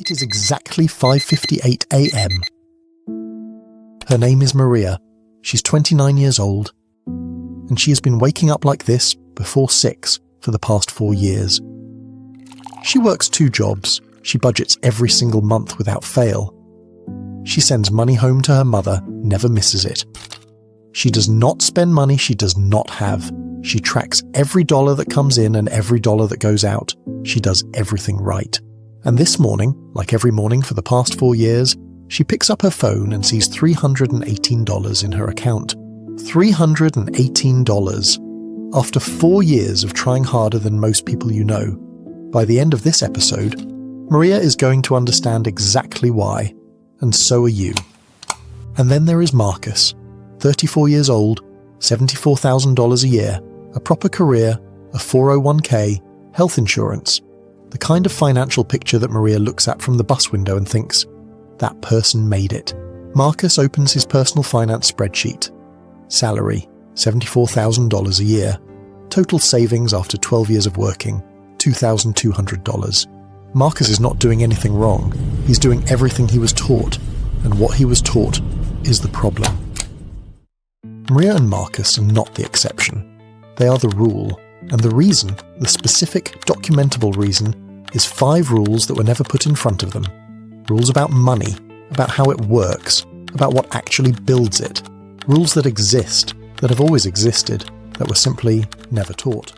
It is exactly 5:58 a.m. Her name is Maria. She's 29 years old, and she has been waking up like this before 6 for the past 4 years. She works 2 jobs. She budgets every single month without fail. She sends money home to her mother, never misses it. She does not spend money she does not have. She tracks every dollar that comes in and every dollar that goes out. She does everything right. And this morning, like every morning for the past 4 years, she picks up her phone and sees $318 in her account. $318. After 4 years of trying harder than most people you know. By the end of this episode, Maria is going to understand exactly why, and so are you. And then there is Marcus, 34 years old, $74,000 a year, a proper career, a 401k, health insurance, the kind of financial picture that Maria looks at from the bus window and thinks, that person made it. Marcus opens his personal finance spreadsheet. Salary, $74,000 a year. Total savings after 12 years of working, $2,200. Marcus is not doing anything wrong. He's doing everything he was taught, and what he was taught is the problem. Maria and Marcus are not the exception. They are the rule, and the reason, the specific, documentable reason, is 5 rules that were never put in front of them. Rules about money, about how it works, about what actually builds it. Rules that exist, that have always existed, that were simply never taught.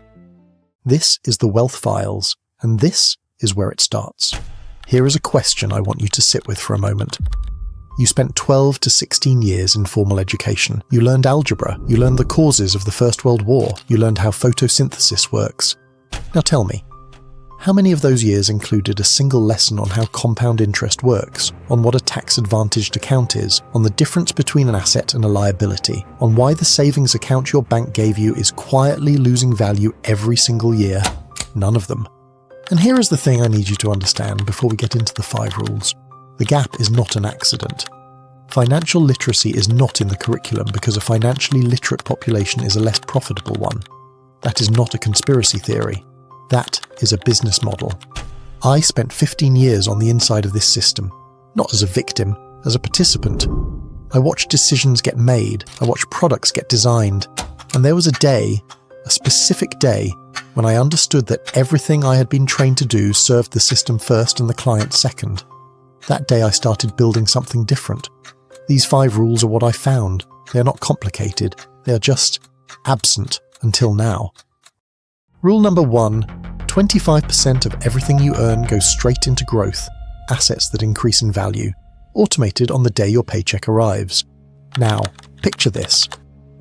This is the Wealth Files, and this is where it starts. Here is a question I want you to sit with for a moment. You spent 12 to 16 years in formal education. You learned algebra. You learned the causes of the First World War. You learned how photosynthesis works. Now tell me, how many of those years included a single lesson on how compound interest works, on what a tax-advantaged account is, on the difference between an asset and a liability, on why the savings account your bank gave you is quietly losing value every single year? None of them. And here is the thing I need you to understand before we get into the 5 rules. The gap is not an accident. Financial literacy is not in the curriculum because a financially literate population is a less profitable one. That is not a conspiracy theory. That is a business model. I spent 15 years on the inside of this system, not as a victim, as a participant. I watched decisions get made, I watched products get designed, and there was a day, a specific day, when I understood that everything I had been trained to do served the system first and the client second. That day I started building something different. These 5 rules are what I found. They are not complicated. They are just absent until now. Rule number 1, 25% of everything you earn goes straight into growth, assets that increase in value, automated on the day your paycheck arrives. Now, picture this.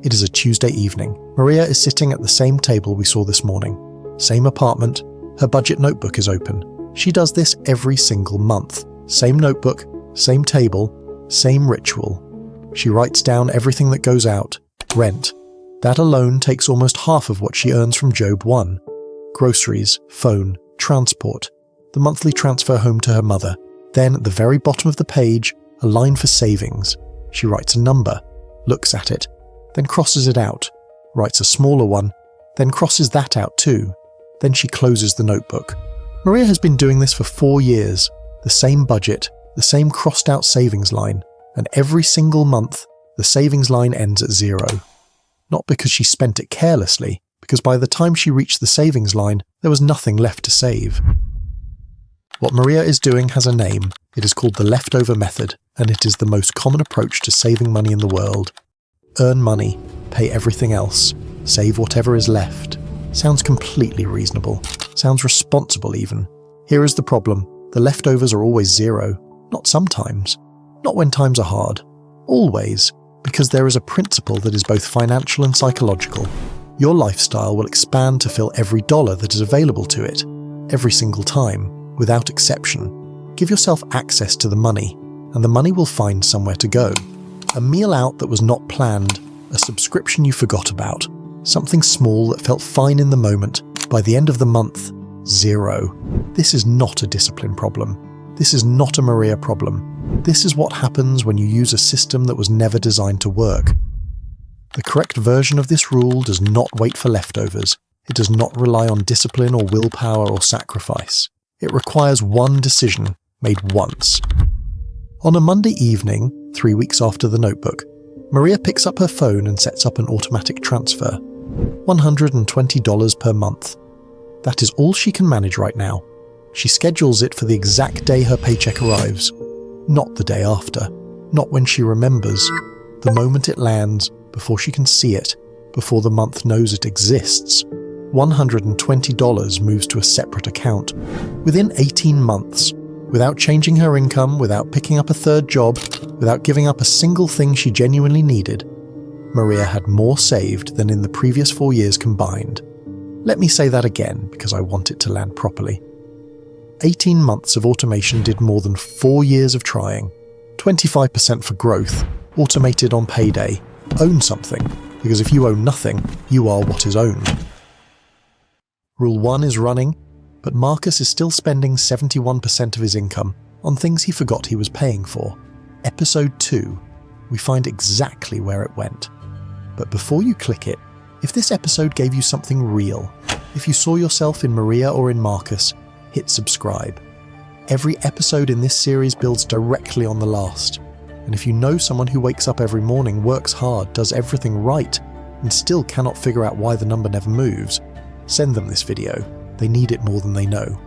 It is a Tuesday evening. Maria is sitting at the same table we saw this morning. Same apartment. Her budget notebook is open. She does this every single month. Same notebook, same table, same ritual. She writes down everything that goes out. Rent. That alone takes almost half of what she earns from Job 1. Groceries, phone, transport, the monthly transfer home to her mother. Then at the very bottom of the page, a line for savings. She writes a number, looks at it, then crosses it out, writes a smaller one, then crosses that out too. Then she closes the notebook. Maria has been doing this for 4 years. The same budget, the same crossed out savings line, and every single month, the savings line ends at 0. Not because she spent it carelessly, because by the time she reached the savings line, there was nothing left to save. What Maria is doing has a name. It is called the leftover method, and it is the most common approach to saving money in the world. Earn money, pay everything else, save whatever is left. Sounds completely reasonable. Sounds responsible even. Here is the problem. The leftovers are always 0. Not sometimes. Not when times are hard. Always. Because there is a principle that is both financial and psychological. Your lifestyle will expand to fill every dollar that is available to it. Every single time. Without exception. Give yourself access to the money, and the money will find somewhere to go. A meal out that was not planned. A subscription you forgot about. Something small that felt fine in the moment. By the end of the month, 0. This is not a discipline problem. This is not a Maria problem. This is what happens when you use a system that was never designed to work. The correct version of this rule does not wait for leftovers. It does not rely on discipline or willpower or sacrifice. It requires one decision, made once. On a Monday evening, 3 weeks after the notebook, Maria picks up her phone and sets up an automatic transfer. $120 per month. That is all she can manage right now. She schedules it for the exact day her paycheck arrives. Not the day after. Not when she remembers. The moment it lands, before she can see it, before the month knows it exists. $120 moves to a separate account. Within 18 months. Without changing her income, without picking up a third job, without giving up a single thing she genuinely needed, Maria had more saved than in the previous 4 years combined. Let me say that again, because I want it to land properly. 18 months of automation did more than 4 years of trying. 25% for growth, automated on payday. Own something, because if you own nothing, you are what is owned. Rule 1 is running, but Marcus is still spending 71% of his income on things he forgot he was paying for. Episode 2, we find exactly where it went. But before you click it, if this episode gave you something real, if you saw yourself in Maria or in Marcus, hit subscribe. Every episode in this series builds directly on the last. And if you know someone who wakes up every morning, works hard, does everything right, and still cannot figure out why the number never moves, send them this video. They need it more than they know.